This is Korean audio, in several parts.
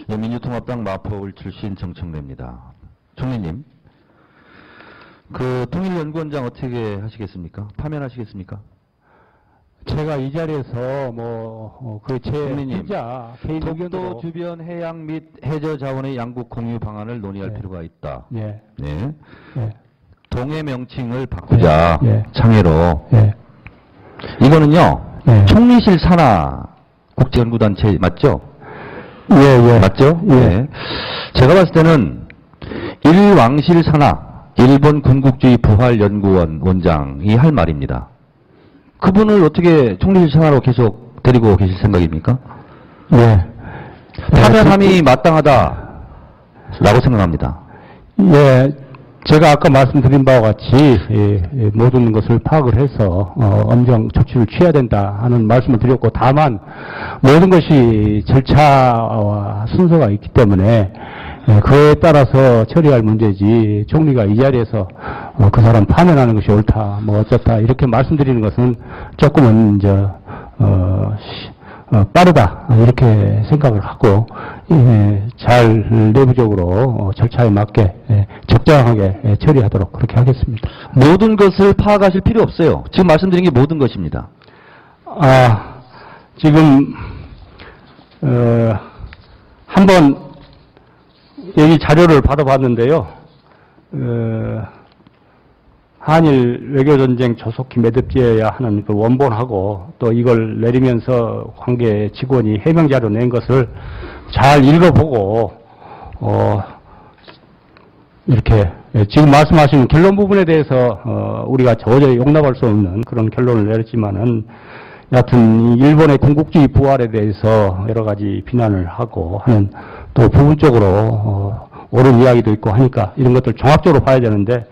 예, 민주통합당 마포울 출신 정청래입니다. 총리님, 그 통일연구원장 어떻게 하시겠습니까? 파면하시겠습니까? 제가 이 자리에서 제 총리님, 혼자 개인 독도 의견으로 주변 해양 및 해저 자원의 양국 공유 방안을 논의할 네. 필요가 있다. 예. 네. 예. 동해 명칭을 바꾸자. 예. 창해로. 예. 이거는요. 예. 총리실 산하 국제연구단체 맞죠? 예, 예. 맞죠? 예. 네. 제가 봤을 때는 일왕실 산하 일본 군국주의 부활연구원 원장이 할 말입니다. 그분을 어떻게 총리실 산하로 계속 데리고 계실 생각입니까? 예. 파면함이 마땅하다라고 생각합니다. 예. 제가 아까 말씀드린 바와 같이 모든 것을 파악을 해서 엄정 조치를 취해야 된다 하는 말씀을 드렸고, 다만 모든 것이 절차와 순서가 있기 때문에 그에 따라서 처리할 문제지, 총리가 이 자리에서 그 사람 파면하는 것이 옳다, 어쩌다 이렇게 말씀드리는 것은 조금은 이제 빠르다 이렇게 생각을 하고, 잘 내부적으로 절차에 맞게 적정하게 처리하도록 그렇게 하겠습니다. 모든 것을 파악하실 필요 없어요. 지금 말씀드린 게 모든 것입니다. 지금 한번 여기 자료를 받아봤는데요. 한일 외교전쟁 조속히 매듭지어야 하는 그 원본하고, 또 이걸 내리면서 관계 직원이 해명 자료 낸 것을 잘 읽어보고 이렇게 지금 말씀하시는 결론 부분에 대해서 우리가 도저히 용납할 수 없는 그런 결론을 내렸지만은, 여하튼 일본의 군국주의 부활에 대해서 여러 가지 비난을 하고 하는, 또 부분적으로 옳은 이야기도 있고 하니까 이런 것들 종합적으로 봐야 되는데,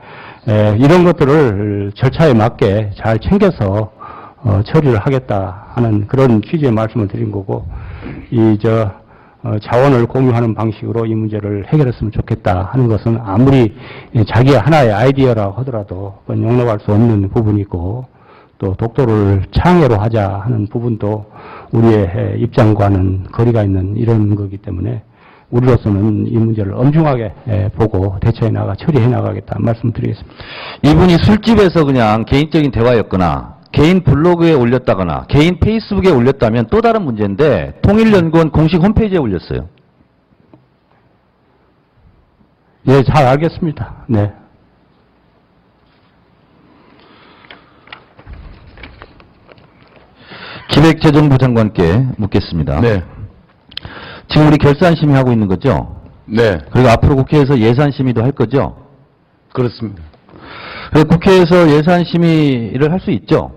이런 것들을 절차에 맞게 잘 챙겨서 처리를 하겠다 하는 그런 취지의 말씀을 드린 거고, 자원을 공유하는 방식으로 이 문제를 해결했으면 좋겠다 하는 것은 아무리 자기의 하나의 아이디어라고 하더라도 그건 용납할 수 없는 부분이고, 또 독도를 창해로 하자 하는 부분도 우리의 입장과는 거리가 있는 이런 거기 때문에, 우리로서는 이 문제를 엄중하게 보고 대처해 나가 처리해 나가겠다 말씀드리겠습니다. 이분이 술집에서 그냥 개인적인 대화였거나 개인 블로그에 올렸다거나 개인 페이스북에 올렸다면 또 다른 문제인데, 통일연구원 공식 홈페이지에 올렸어요. 예, 잘 알겠습니다. 네. 기획재정부 장관께 묻겠습니다. 네. 지금 우리 결산심의 하고 있는 거죠? 네. 그리고 앞으로 국회에서 예산심의도 할 거죠? 그렇습니다. 그래서 국회에서 예산심의를 할 수 있죠?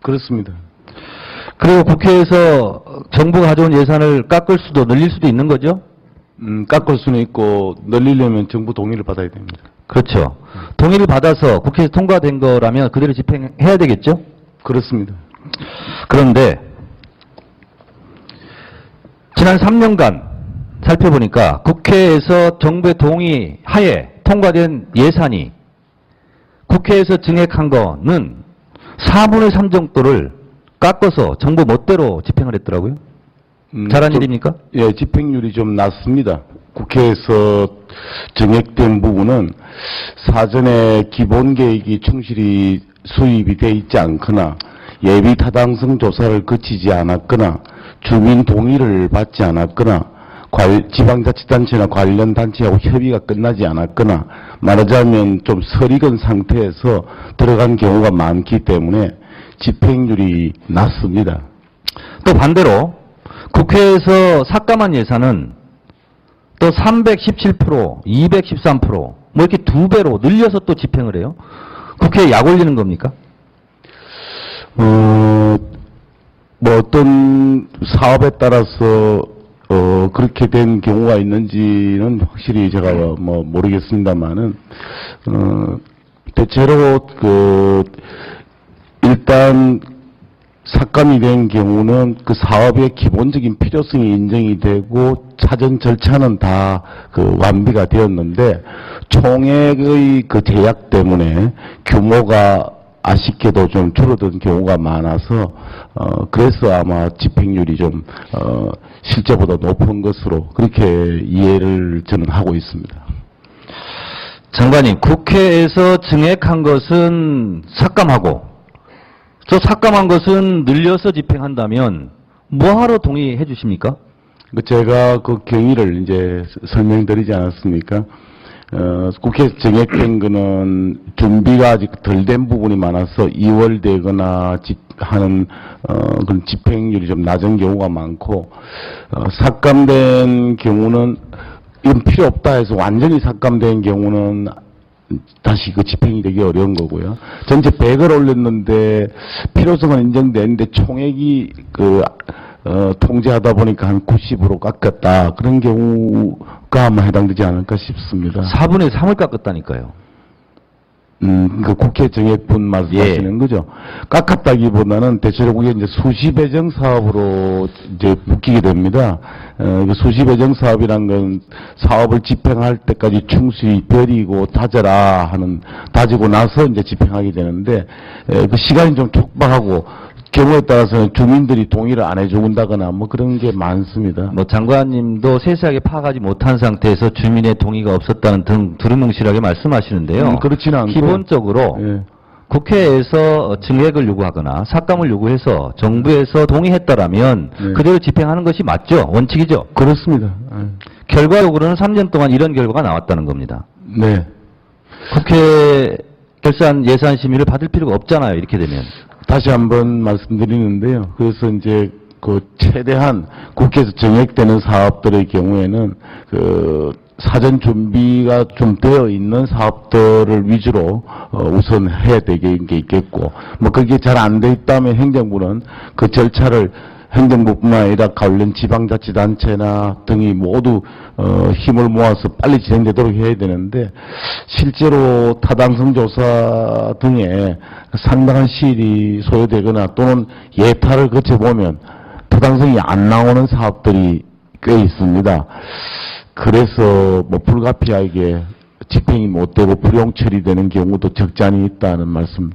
그렇습니다. 그리고 국회에서 정부가 가져온 예산을 깎을 수도 늘릴 수도 있는 거죠? 깎을 수는 있고, 늘리려면 정부 동의를 받아야 됩니다. 그렇죠. 동의를 받아서 국회에서 통과된 거라면 그대로 집행해야 되겠죠? 그렇습니다. 그런데 지난 3년간 살펴보니까 국회에서 정부의 동의 하에 통과된 예산이 국회에서 증액한 거는 4분의 3 정도를 깎아서 정부 멋대로 집행을 했더라고요. 잘한 일입니까? 예, 집행률이 좀 낮습니다. 국회에서 증액된 부분은 사전에 기본 계획이 충실히 수립이 돼 있지 않거나, 예비 타당성 조사를 거치지 않았거나, 주민 동의를 받지 않았거나, 지방자치단체나 관련 단체하고 협의가 끝나지 않았거나, 말하자면 좀 설익은 상태에서 들어간 경우가 많기 때문에 집행률이 낮습니다. 또 반대로 국회에서 삭감한 예산은 또 317%, 213%, 뭐 이렇게 2배로 늘려서 또 집행을 해요. 국회에 약 올리는 겁니까? 어떤 사업에 따라서 그렇게 된 경우가 있는지는 확실히 제가 모르겠습니다만은, 대체로 일단 삭감이 된 경우는 그 사업의 기본적인 필요성이 인정이 되고 사전 절차는 다 완비가 되었는데, 총액의 제약 때문에 규모가 아쉽게도 좀 줄어든 경우가 많아서 그래서 아마 집행률이 좀 실제보다 높은 것으로 그렇게 이해를 저는 하고 있습니다. 장관님, 국회에서 증액한 것은 삭감하고 저 삭감한 것은 늘려서 집행한다면 뭐하러 동의해 주십니까? 제가 그 경위를 이제 설명드리지 않았습니까? 국회에서 증액된 거는 준비가 아직 덜 된 부분이 많아서 2월 되거나 하는 그런 집행률이 좀 낮은 경우가 많고 삭감된 경우는 이건 필요 없다 해서 완전히 삭감된 경우는 다시 그 집행이 되기 어려운 거고요. 전체 100을 올렸는데 필요성은 인정되는데 총액이 통제하다 보니까 한 90으로 깎였다. 그런 경우가 아마 해당되지 않을까 싶습니다. 4분의 3을 깎았다니까요. 그 국회 정액분 말씀하시는 거죠. 깎았다기보다는 대체로 이제 수시배정 사업으로 이제 묶이게 됩니다. 수시배정 사업이란 건 사업을 집행할 때까지 충실히 벼리고 다지고 나서 이제 집행하게 되는데, 그 시간이 좀 촉박하고, 경우에 따라서는 주민들이 동의를 안 해준다거나 뭐 그런 게 많습니다. 뭐 장관님도 세세하게 파악하지 못한 상태에서 주민의 동의가 없었다는 등 두루뭉실하게 말씀하시는데요. 그렇지는 않고 기본적으로 예. 국회에서 증액을 요구하거나 삭감을 요구해서 정부에서 동의했다라면 네. 그대로 집행하는 것이 맞죠? 원칙이죠? 그렇습니다. 결과적으로는 3년 동안 이런 결과가 나왔다는 겁니다. 네. 국회 결산 예산 심의를 받을 필요가 없잖아요. 이렇게 되면. 다시 한번 말씀드리는데요. 그래서 이제 그 최대한 국회에서 정액되는 사업들의 경우에는 그 사전 준비가 좀 되어 있는 사업들을 위주로 우선 해야 되는 게 있겠고, 뭐 그게 잘 안 돼 있다면 행정부는 그 절차를 행정부뿐만 아니라 관련 지방자치단체나 등이 모두 힘을 모아서 빨리 진행되도록 해야 되는데, 실제로 타당성 조사 등에 상당한 시일이 소요되거나 또는 예타를 거쳐보면 타당성이 안 나오는 사업들이 꽤 있습니다. 그래서 뭐 불가피하게 집행이 못 되고 불용 처리되는 경우도 적지 않이 있다는 말씀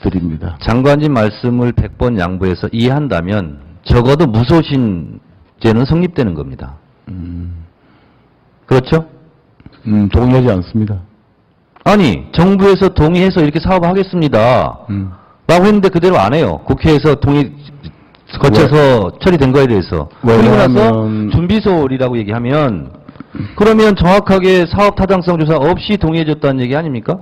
드립니다. 장관님 말씀을 100번 양보해서 이해한다면 적어도 무소신죄는 성립되는 겁니다. 그렇죠? 동의하지 않습니다. 아니, 정부에서 동의해서 이렇게 사업하겠습니다. 라고 했는데 그대로 안 해요. 국회에서 동의 거쳐서 처리된 거에 대해서. 그리고 나서 준비소홀이라고 얘기하면 그러면 정확하게 사업 타당성 조사 없이 동의해줬다는 얘기 아닙니까?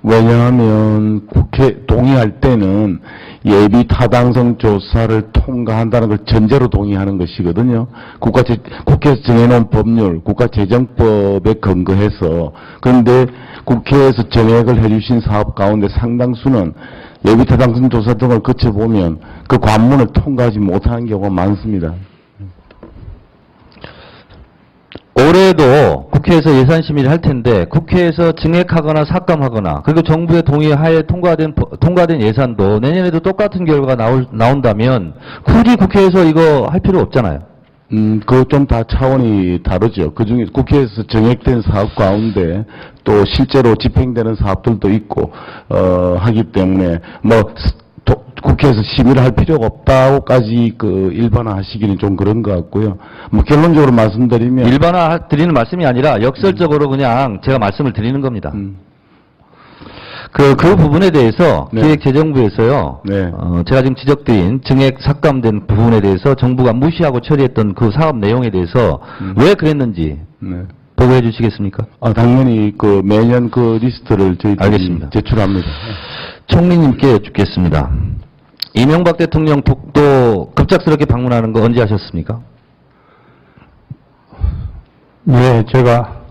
왜냐하면 국회 동의할 때는 예비 타당성 조사를 통과한다는 걸 전제로 동의하는 것이거든요. 국회에서 정해놓은 법률, 국가재정법에 근거해서. 그런데 국회에서 정액을 해주신 사업 가운데 상당수는 예비 타당성 조사 등을 거쳐보면 그 관문을 통과하지 못하는 경우가 많습니다. 올해도 국회에서 예산심의를 할 텐데 국회에서 증액하거나 삭감하거나 그리고 정부의 동의하에 통과된 예산도 내년에도 똑같은 결과가 나온다면 굳이 국회에서 이거 할 필요 없잖아요. 그거 좀 다 차원이 다르죠. 그 중에 국회에서 정액된 사업 가운데 또 실제로 집행되는 사업들도 있고, 하기 때문에 국회에서 심의를 할 필요가 없다고까지 일반화하시기는 좀 그런 것 같고요. 뭐 결론적으로 말씀드리면 일반화 드리는 말씀이 아니라 역설적으로 그냥 제가 말씀을 드리는 겁니다. 그 부분에 대해서 네. 기획재정부에서요. 네. 제가 지금 지적드린 증액 삭감된 부분에 대해서 정부가 무시하고 처리했던 그 사업 내용에 대해서 왜 그랬는지 네. 보고해 주시겠습니까? 당연히 매년 그 리스트를 저희들이 알겠습니다. 제출합니다. 총리님께 여쭙겠습니다. 이명박 대통령 독도 급작스럽게 방문하는 거 언제 하셨습니까? 네, 제가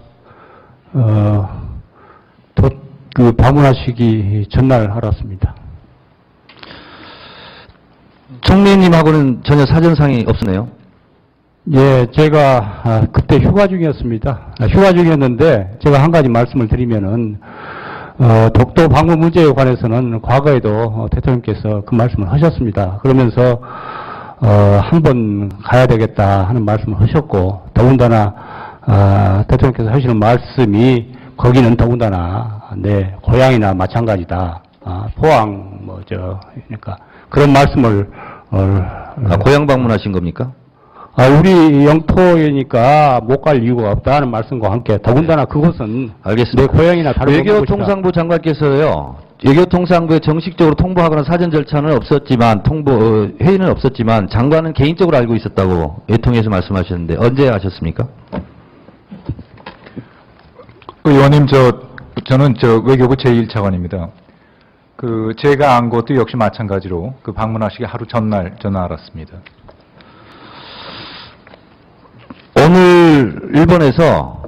방문하시기 전날 알았습니다. 총리님하고는 전혀 사전상이 없으네요. 예, 제가 그때 휴가 중이었습니다. 휴가 중이었는데 제가 한 가지 말씀을 드리면은 독도 방문 문제에 관해서는 과거에도 대통령께서 그 말씀을 하셨습니다. 그러면서 한번 가야 되겠다 하는 말씀을 하셨고, 더군다나 대통령께서 하시는 말씀이 거기는 더군다나 내 고향이나 마찬가지다. 포항, 그러니까 그런 말씀을, 고향 방문하신 겁니까? 우리 영토이니까 못 갈 이유가 없다는 말씀과 함께 더군다나 그곳은 알겠습니다. 내 고향이나 다른 외교통상부 장관께서요, 외교통상부에 정식적으로 통보하거나 사전 절차는 없었지만, 회의는 없었지만, 장관은 개인적으로 알고 있었다고 외통에서 말씀하셨는데, 언제 하셨습니까? 의원님, 저는 외교부 제1차관입니다. 제가 안 것도 역시 마찬가지로 방문하시기 하루 전날 저는 알았습니다. 오늘 일본에서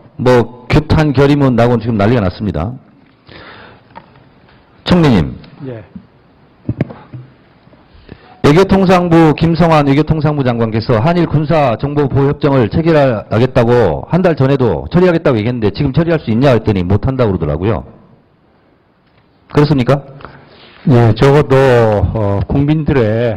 규탄 결의문 나고 지금 난리가 났습니다. 총리님. 예. 외교통상부 김성환 외교통상부 장관께서 한일 군사정보보호협정을 체결하겠다고 한 달 전에도 처리하겠다고 얘기했는데 지금 처리할 수 있냐 했더니 못한다고 그러더라고요. 그렇습니까? 예, 적어도 국민들의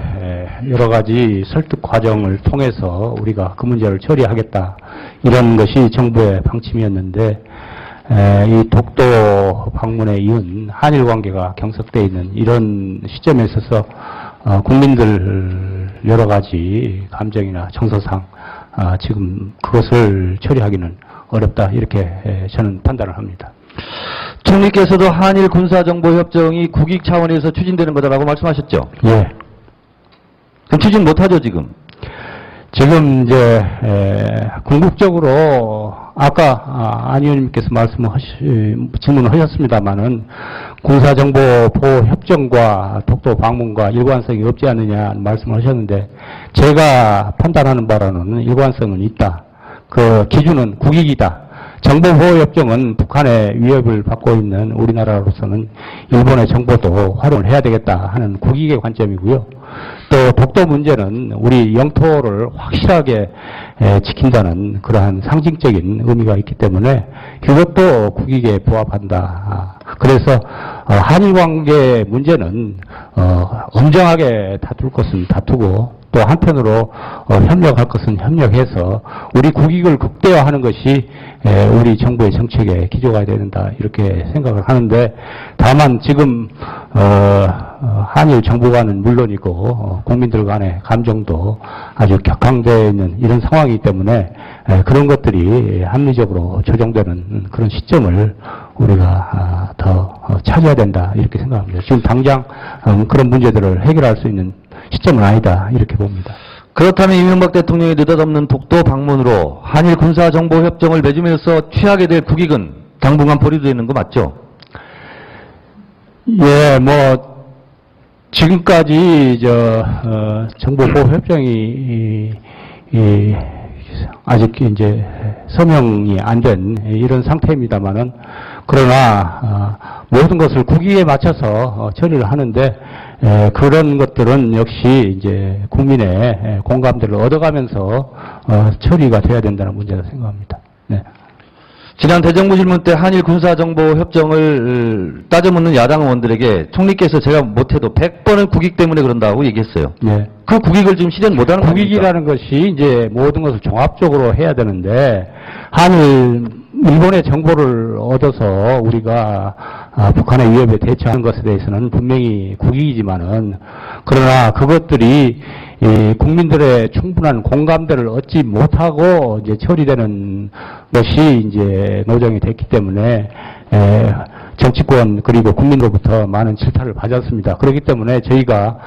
여러 가지 설득 과정을 통해서 우리가 그 문제를 처리하겠다, 이런 것이 정부의 방침이었는데, 이 독도 방문에 이은 한일 관계가 경색되어 있는 이런 시점에 있어서 국민들 여러 가지 감정이나 정서상 지금 그것을 처리하기는 어렵다, 이렇게 저는 판단을 합니다. 총리께서도 한일 군사정보협정이 국익 차원에서 추진되는 거다라고 말씀하셨죠? 예. 그럼 추진 못하죠, 지금? 지금 궁극적으로 아까 안 의원님께서 질문을 하셨습니다만은 군사정보보호협정과 독도 방문과 일관성이 없지 않느냐 말씀을 하셨는데, 제가 판단하는 바로는 일관성은 있다. 그 기준은 국익이다. 정보보호협정은 북한의 위협을 받고 있는 우리나라로서는 일본의 정보도 활용을 해야 되겠다 하는 국익의 관점이고요. 또 독도 문제는 우리 영토를 확실하게 지킨다는 그러한 상징적인 의미가 있기 때문에 이것도 국익에 부합한다. 그래서 한일 관계 문제는 엄정하게 다툴 것은 다투고, 또 한편으로 협력할 것은 협력해서 우리 국익을 극대화하는 것이 우리 정부의 정책의 기조가 된다, 이렇게 생각을 하는데, 다만 지금 한일 정부 간은 물론이고 국민들 간의 감정도 아주 격앙되어 있는 이런 상황이기 때문에 그런 것들이 합리적으로 조정되는 그런 시점을 우리가 더 찾아야 된다, 이렇게 생각합니다. 지금 당장 그런 문제들을 해결할 수 있는 시점은 아니다, 이렇게 봅니다. 그렇다면 이명박 대통령이 느닷없는 독도 방문으로 한일 군사정보협정을 맺으면서 취하게 될 국익은 당분간 보류되는 거 맞죠? 예, 지금까지 정보보호협정이 아직 이제 서명이 안 된 이런 상태입니다만은, 그러나 모든 것을 국익에 맞춰서 처리를 하는데, 그런 것들은 역시 이제 국민의 공감대를 얻어가면서 처리가 돼야 된다는 문제다 생각합니다. 네. 지난 대정부 질문 때 한일 군사정보협정을 따져묻는 야당 의원들에게 총리께서 제가 못해도 100번은 국익 때문에 그런다고 얘기했어요. 네. 그 국익을 지금 실현 못하는 겁니까? 국익이라는 것이 이제 모든 것을 종합적으로 해야 되는데, 일본의 정보를 얻어서 우리가 북한의 위협에 대처하는 것에 대해서는 분명히 국익이지만은, 그러나 그것들이 국민들의 충분한 공감대를 얻지 못하고 이제 처리되는 것이 이제 노정이 됐기 때문에 정치권 그리고 국민으로부터 많은 질타를 받았습니다. 그렇기 때문에 저희가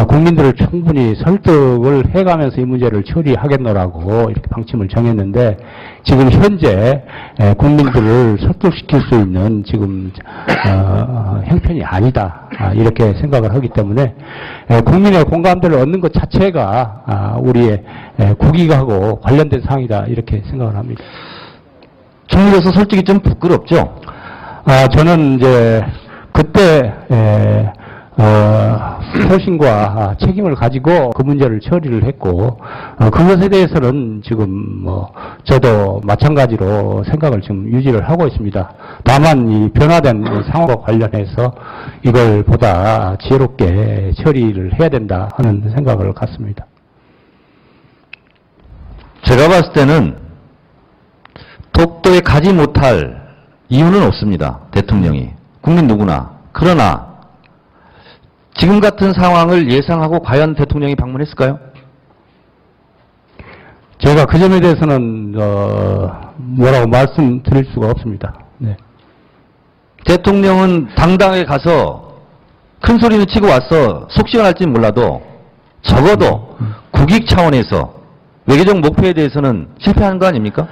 국민들을 충분히 설득을 해가면서 이 문제를 처리하겠노라고 이렇게 방침을 정했는데, 지금 현재 국민들을 설득시킬 수 있는 지금 형편이 아니다, 이렇게 생각을 하기 때문에 국민의 공감대를 얻는 것 자체가 우리의 국익하고 관련된 사항이다, 이렇게 생각을 합니다. 총리로서 솔직히 좀 부끄럽죠? 저는 이제 그때 소신과 책임을 가지고 그 문제를 처리를 했고, 그것에 대해서는 지금 저도 마찬가지로 생각을 지금 유지를 하고 있습니다. 다만 이 변화된 상황과 관련해서 이걸 보다 지혜롭게 처리를 해야 된다 하는 생각을 갖습니다. 제가 봤을 때는 독도에 가지 못할 이유는 없습니다. 대통령이. 국민 누구나. 그러나 지금 같은 상황을 예상하고 과연 대통령이 방문했을까요? 제가 그 점에 대해서는 뭐라고 말씀드릴 수가 없습니다. 네. 대통령은 당당하게 가서 큰 소리는 치고 왔어 속 시원할지는 몰라도 적어도 국익 차원에서 외교적 목표에 대해서는 실패한 거 아닙니까?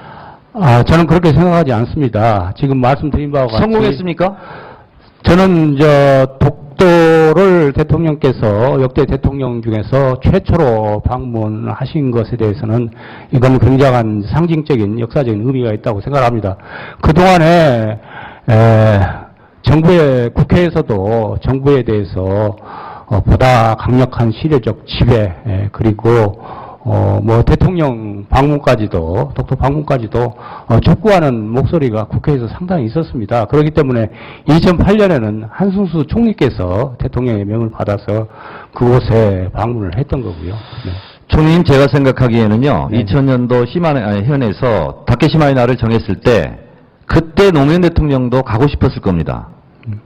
저는 그렇게 생각하지 않습니다. 지금 말씀드린 바와 같이 성공했습니까? 저는 독도를 대통령께서 역대 대통령 중에서 최초로 방문하신 것에 대해서는 이건 굉장한 상징적인 역사적인 의미가 있다고 생각합니다. 그동안에 정부의 국회에서도 정부에 대해서 보다 강력한 시대적 지배 그리고 대통령 방문까지도, 독도 방문까지도, 촉구하는 목소리가 국회에서 상당히 있었습니다. 그렇기 때문에 2008년에는 한승수 총리께서 대통령의 명을 받아서 그곳에 방문을 했던 거고요. 네. 총리님, 제가 생각하기에는요, 네. 2000년도 현에서 다케시마의 날을 정했을 때, 그때 노무현 대통령도 가고 싶었을 겁니다.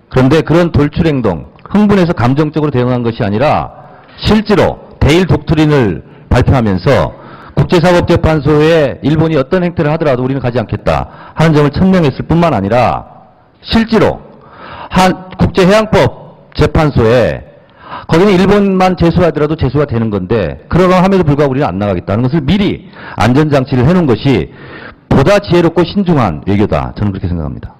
그런데 그런 돌출행동, 흥분해서 감정적으로 대응한 것이 아니라, 실제로 대일 독트린을 발표하면서 국제사법재판소에 일본이 어떤 행태를 하더라도 우리는 가지 않겠다 하는 점을 천명했을 뿐만 아니라 실제로 국제해양법 재판소에 거기는 일본만 제소하더라도 제소가 되는 건데 그러가 함에도 불구하고 우리는 안 나가겠다는 것을 미리 안전장치를 해놓은 것이 보다 지혜롭고 신중한 외교다. 저는 그렇게 생각합니다.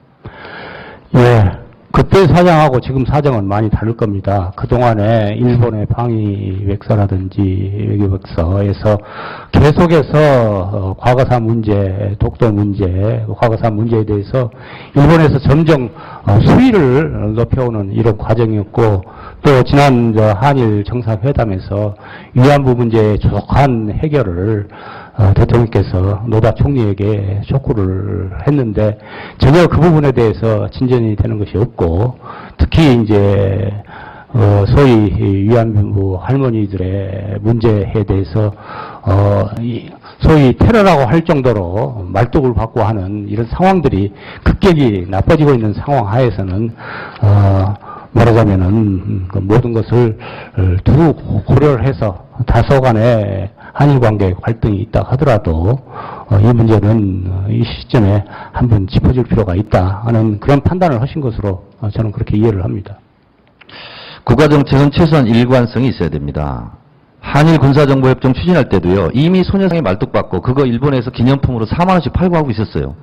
예. 그때 사정하고 지금 사정은 많이 다를 겁니다. 그동안에 일본의 방위백서라든지 외교백서에서 계속해서 과거사 문제, 독도 문제, 과거사 문제에 대해서 일본에서 점점 수위를 높여오는 이런 과정이었고 또 지난 한일 정상회담에서 위안부 문제의 조속한 해결을 대통령께서 노다 총리에게 촉구를 했는데 전혀 그 부분에 대해서 진전이 되는 것이 없고 특히 이제 소위 위안부 할머니들의 문제에 대해서 소위 테러라고 할 정도로 말뚝을 받고 하는 이런 상황들이 급격히 나빠지고 있는 상황 하에서는 말하자면은 모든 것을 두루 고려를 해서 다소간의 한일 관계 갈등이 있다 하더라도 이 문제는 이 시점에 한번 짚어줄 필요가 있다 하는 그런 판단을 하신 것으로 저는 그렇게 이해를 합니다. 국가정책은 최소한 일관성이 있어야 됩니다. 한일 군사정보협정 추진할 때도요. 이미 소녀상에 말뚝받고 그거 일본에서 기념품으로 4만 원씩 팔고 하고 있었어요.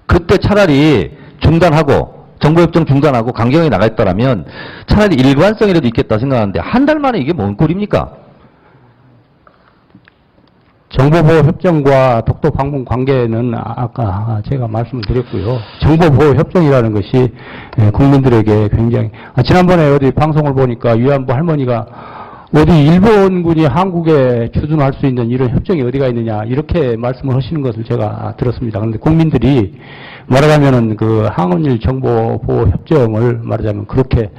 그때 차라리 중단하고 정보협정 중단하고 강경하게 나갔더라면 차라리 일관성이라도 있겠다 생각하는데 한 달 만에 이게 뭔 꼴입니까? 정보보호협정과 독도 방문 관계는 아까 제가 말씀을 드렸고요. 정보보호협정이라는 것이 국민들에게 굉장히 지난번에 어디 방송을 보니까 위안부 할머니가 어디 일본군이 한국에 주둔할 수 있는 이런 협정이 어디가 있느냐 이렇게 말씀을 하시는 것을 제가 들었습니다. 그런데 국민들이 말하자면은 그 한일 정보보호협정을 말하자면 그렇게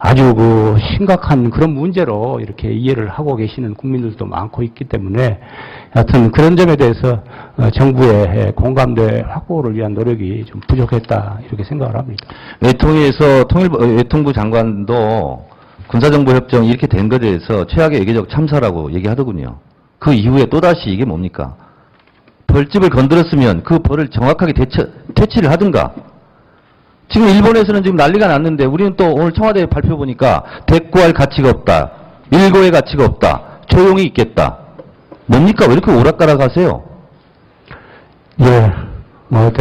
아주 그 심각한 그런 문제로 이렇게 이해를 하고 계시는 국민들도 많고 있기 때문에 하여튼 그런 점에 대해서 정부의 공감대 확보를 위한 노력이 좀 부족했다 이렇게 생각을 합니다. 외통위에서 외통부 장관도 군사정보협정 이렇게 된 것에 대해서 최악의 외교적 참사라고 얘기하더군요. 그 이후에 또다시 이게 뭡니까? 벌집을 건드렸으면 그 벌을 정확하게 퇴치를 하든가. 지금 일본에서는 지금 난리가 났는데 우리는 또 오늘 청와대 발표 보니까 대꾸할 가치가 없다. 일고의 가치가 없다. 조용히 있겠다. 뭡니까? 왜 이렇게 오락가락 하세요? 예.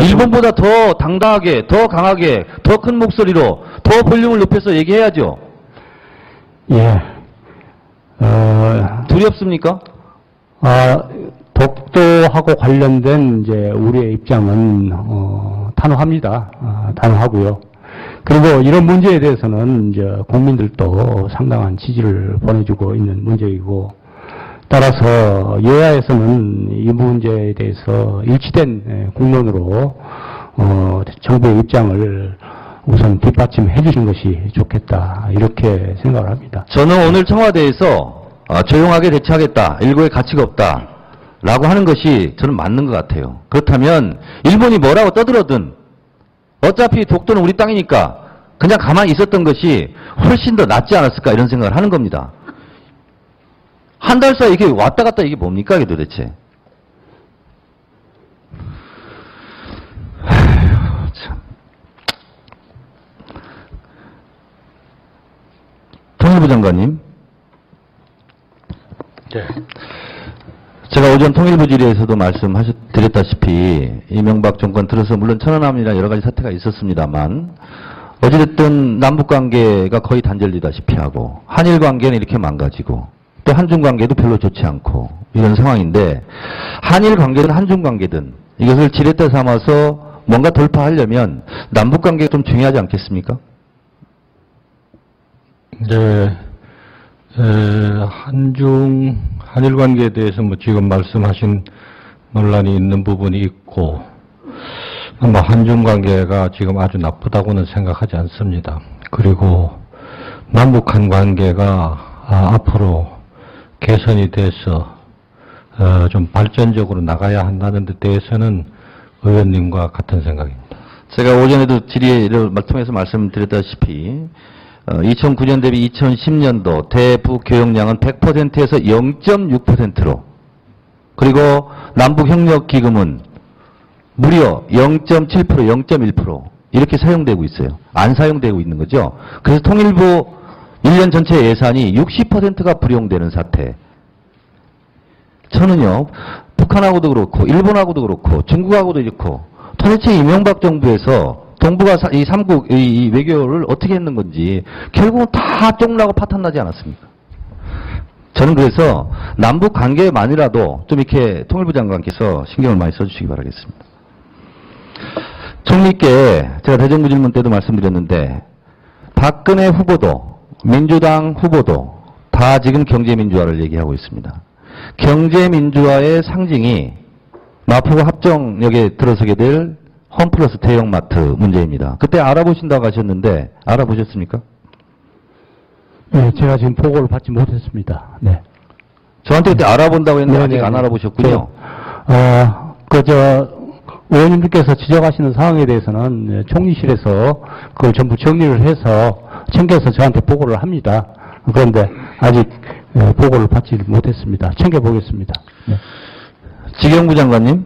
일본보다 더 당당하게, 더 강하게, 더 큰 목소리로, 더 볼륨을 높여서 얘기해야죠. 예. 두렵습니까? 독도하고 관련된 이제 우리의 입장은 단호합니다. 단호하고요. 그리고 이런 문제에 대해서는 이제 국민들도 상당한 지지를 보내주고 있는 문제이고 따라서 여야에서는 이 문제에 대해서 일치된 국론으로 정부의 입장을 우선 뒷받침해 주신 것이 좋겠다 이렇게 생각을 합니다. 저는 오늘 청와대에서 조용하게 대처하겠다. 일고의 가치가 없다. 라고 하는 것이 저는 맞는 것 같아요. 그렇다면 일본이 뭐라고 떠들어든 어차피 독도는 우리 땅이니까 그냥 가만히 있었던 것이 훨씬 더 낫지 않았을까 이런 생각을 하는 겁니다. 한 달 사이 이게 왔다 갔다 이게 뭡니까 이게 도대체. 아휴, 참. 통일부 장관님. 네. 제가 오전 통일부 질의에서도 드렸다시피 이명박 정권 들어서 물론 천안함이나 여러 가지 사태가 있었습니다만 어찌됐든 남북관계가 거의 단절되다시피 하고 한일관계는 이렇게 망가지고 또 한중관계도 별로 좋지 않고 이런 상황인데 한일관계든 한중관계든 이것을 지렛대 삼아서 뭔가 돌파하려면 남북관계가 좀 중요하지 않겠습니까? 네. 한일 관계에 대해서 뭐 지금 말씀하신 논란이 있는 부분이 있고, 아마 한중 관계가 지금 아주 나쁘다고는 생각하지 않습니다. 그리고 남북한 관계가 앞으로 개선이 돼서 좀 발전적으로 나가야 한다는 데 대해서는 의원님과 같은 생각입니다. 제가 오전에도 질의를 통해서 말씀드렸다시피 2009년 대비 2010년도 대북 교역량은 100%에서 0.6%로 그리고 남북협력기금은 무려 0.7%, 0.1% 이렇게 사용되고 있어요. 안 사용되고 있는 거죠. 그래서 통일부 1년 전체 예산이 60%가 불용되는 사태. 저는요, 북한하고도 그렇고 일본하고도 그렇고 중국하고도 그렇고 도대체 이명박 정부에서 동북아 이 3국 이 외교를 어떻게 했는 건지 결국은 다 쫑나고 파탄나지 않았습니까? 저는 그래서 남북 관계만이라도 좀 이렇게 통일부 장관께서 신경을 많이 써주시기 바라겠습니다. 총리께 제가 대정부 질문 때도 말씀드렸는데 박근혜 후보도 민주당 후보도 다 지금 경제민주화를 얘기하고 있습니다. 경제민주화의 상징이 마포구 합정역에 들어서게 될 홈플러스 대형마트 문제입니다. 그때 알아보신다고 하셨는데 알아보셨습니까? 네, 제가 지금 보고를 받지 못했습니다. 네. 저한테 그때 알아본다고 했는데 네네네. 아직 안 알아보셨군요. 의원님께서 지적하시는 사항에 대해서는 총리실에서 그걸 전부 정리를 해서 챙겨서 저한테 보고를 합니다. 그런데 아직 보고를 받지 못했습니다. 챙겨보겠습니다. 네. 지경부 장관님,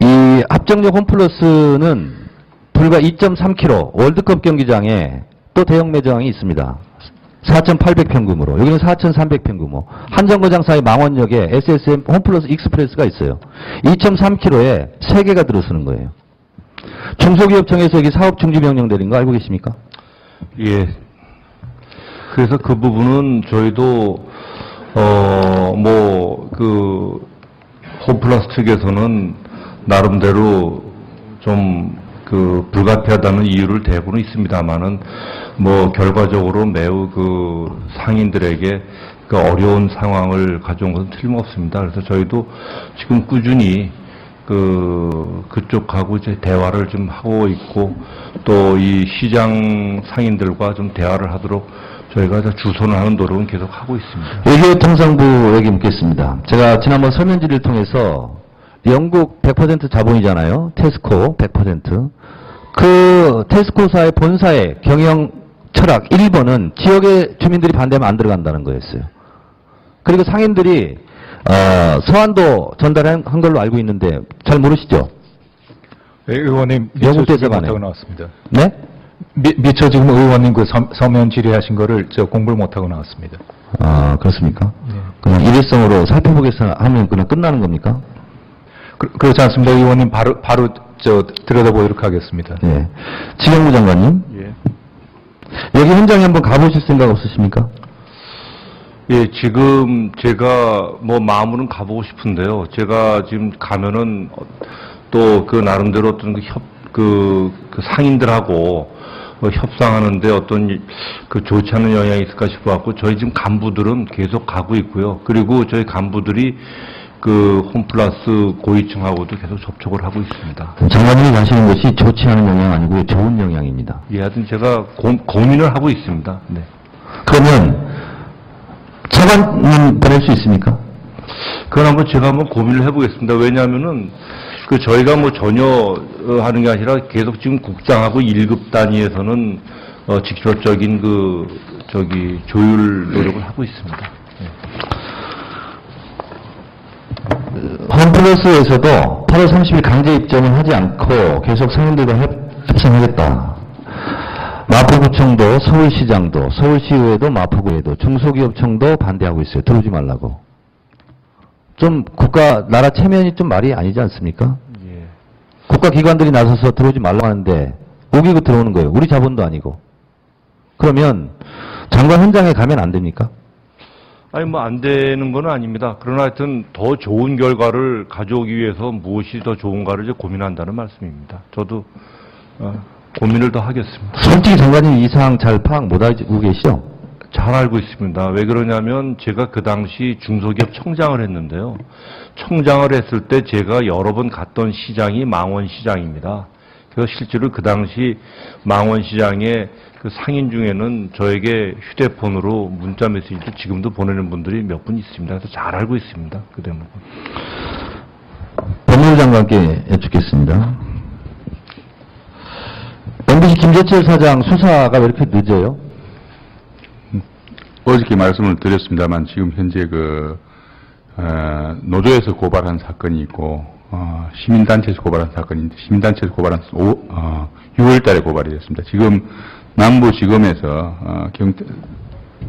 이 합정역 홈플러스는 불과 2.3km 월드컵 경기장에 또 대형 매장이 있습니다. 4,800평금으로. 여기는 4,300평금으로. 한정거장 사이 망원역에 SSM 홈플러스 익스프레스가 있어요. 2.3km에 3개가 들어서는 거예요. 중소기업청에서 여기 사업 중지 명령 내린 거 알고 계십니까? 예. 그래서 그 부분은 저희도 홈플러스 측에서는 나름대로 좀 불가피하다는 이유를 대고는 있습니다만은 결과적으로 매우 상인들에게 어려운 상황을 가져온 것은 틀림없습니다. 그래서 저희도 지금 꾸준히 그쪽하고 이제 대화를 좀 하고 있고 또 이 시장 상인들과 좀 대화를 하도록 저희가 주선을 하는 노력은 계속 하고 있습니다. 외교통상부 얘기 묻겠습니다. 제가 지난번 서면 질의를 통해서 영국 100% 자본이잖아요. 테스코 100%. 그 테스코사의 본사의 경영 철학 1번은 지역의 주민들이 반대하면 안 들어간다는 거였어요. 그리고 상인들이 서한도 전달한 걸로 알고 있는데 잘 모르시죠? 네, 의원님 영국 미처 대사관에. 못하고 나왔습니다. 네? 미처 지금 의원님 서면 질의하신 거를 공부를 못하고 나왔습니다. 아, 그렇습니까? 네. 그냥 일회성으로 살펴보겠어 하면 그냥 끝나는 겁니까? 그렇지 않습니다. 의원님 바로 들여다보도록 하겠습니다. 예. 지경부 장관님. 예. 여기 현장에 한번 가보실 생각 없으십니까? 예, 지금 제가 마음으로는 가보고 싶은데요. 제가 지금 가면은 또 그 나름대로 어떤 상인들하고 협상하는데 어떤 좋지 않은 영향이 있을까 싶어갖고 저희 지금 간부들은 계속 가고 있고요. 그리고 저희 간부들이 홈플러스 고위층하고도 계속 접촉을 하고 있습니다. 장관님이 가시는 것이 좋지 않은 영향 아니고요. 좋은 영향입니다. 예, 하여튼 제가 고민을 하고 있습니다. 네. 그러면 차관님 보낼 수 있습니까? 그건 제가 한번 고민을 해보겠습니다. 왜냐하면은 그 저희가 뭐 전혀 하는 게 아니라 계속 지금 국장하고 1급 단위에서는 직접적인 조율 노력을 하고 있습니다. 홈플러스에서도 8월 30일 강제 입점은 하지 않고 계속 상인들과 협상하겠다. 마포구청도 서울시장도 서울시의회도 마포구에도 중소기업청도 반대하고 있어요. 들어오지 말라고. 좀 나라 체면이 좀 말이 아니지 않습니까? 예. 국가기관들이 나서서 들어오지 말라고 하는데 우기고 들어오는 거예요. 우리 자본도 아니고. 그러면 장관 현장에 가면 안 됩니까? 아니 뭐 안 되는 건 아닙니다. 그러나 하여튼 더 좋은 결과를 가져오기 위해서 무엇이 더 좋은가를 이제 고민한다는 말씀입니다. 저도 고민을 더 하겠습니다. 솔직히 장관님 이 상황 잘 파악 못하고 계시죠? 잘 알고 있습니다. 왜 그러냐면 제가 그 당시 중소기업 청장을 했는데요. 청장을 했을 때 제가 여러 번 갔던 시장이 망원시장입니다. 그래서 실제로 그 당시 망원시장의 그 상인 중에는 저에게 휴대폰으로 문자 메시지를 지금도 보내는 분들이 몇 분 있습니다. 그래서 잘 알고 있습니다. 그 대목은. 법무부 장관께 여쭙겠습니다. MBC 김재철 사장 수사가 왜 이렇게 늦어요? 어저께 말씀을 드렸습니다만 지금 현재 노조에서 고발한 사건이 있고 시민단체에서 고발한 사건이 있는데 시민단체에서 고발한 6월 달에 고발이 됐습니다. 지금 남부지검에서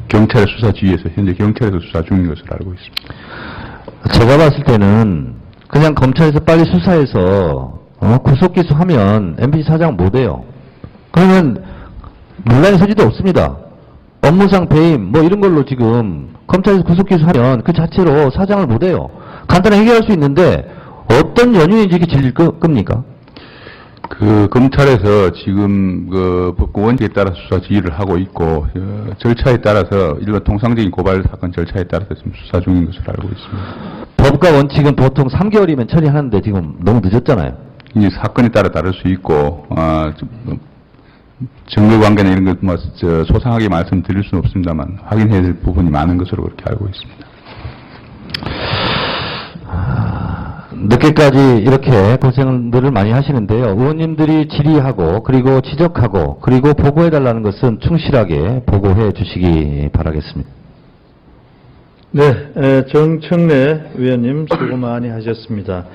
경찰의 수사 지휘에서 현재 경찰에서 수사 중인 것으로 알고 있습니다. 제가 봤을 때는 그냥 검찰에서 빨리 수사해서 구속기소하면 MBC 사장 못해요. 그러면 논란의 소지도 없습니다. 업무상 배임 뭐 이런 걸로 지금 검찰에서 구속기소하면 그 자체로 사장을 못해요. 간단히 해결할 수 있는데 어떤 연유인지 이렇게 질릴 겁니까? 검찰에서 지금 법과 원칙에 따라 수사 지휘를 하고 있고 절차에 따라서 일반 통상적인 고발 사건 절차에 따라서 지금 수사 중인 것으로 알고 있습니다. 법과 원칙은 보통 3개월이면 처리하는데 지금 너무 늦었잖아요. 이제 사건에 따라 다를 수 있고 증거관계나 이런 것 뭐 소상하게 말씀드릴 수는 없습니다만 확인해야 될 부분이 많은 것으로 그렇게 알고 있습니다. 늦게까지 이렇게 고생들을 많이 하시는데요. 의원님들이 질의하고 그리고 지적하고 그리고 보고해달라는 것은 충실하게 보고해 주시기 바라겠습니다. 네, 정청래 의원님 수고 많이 하셨습니다.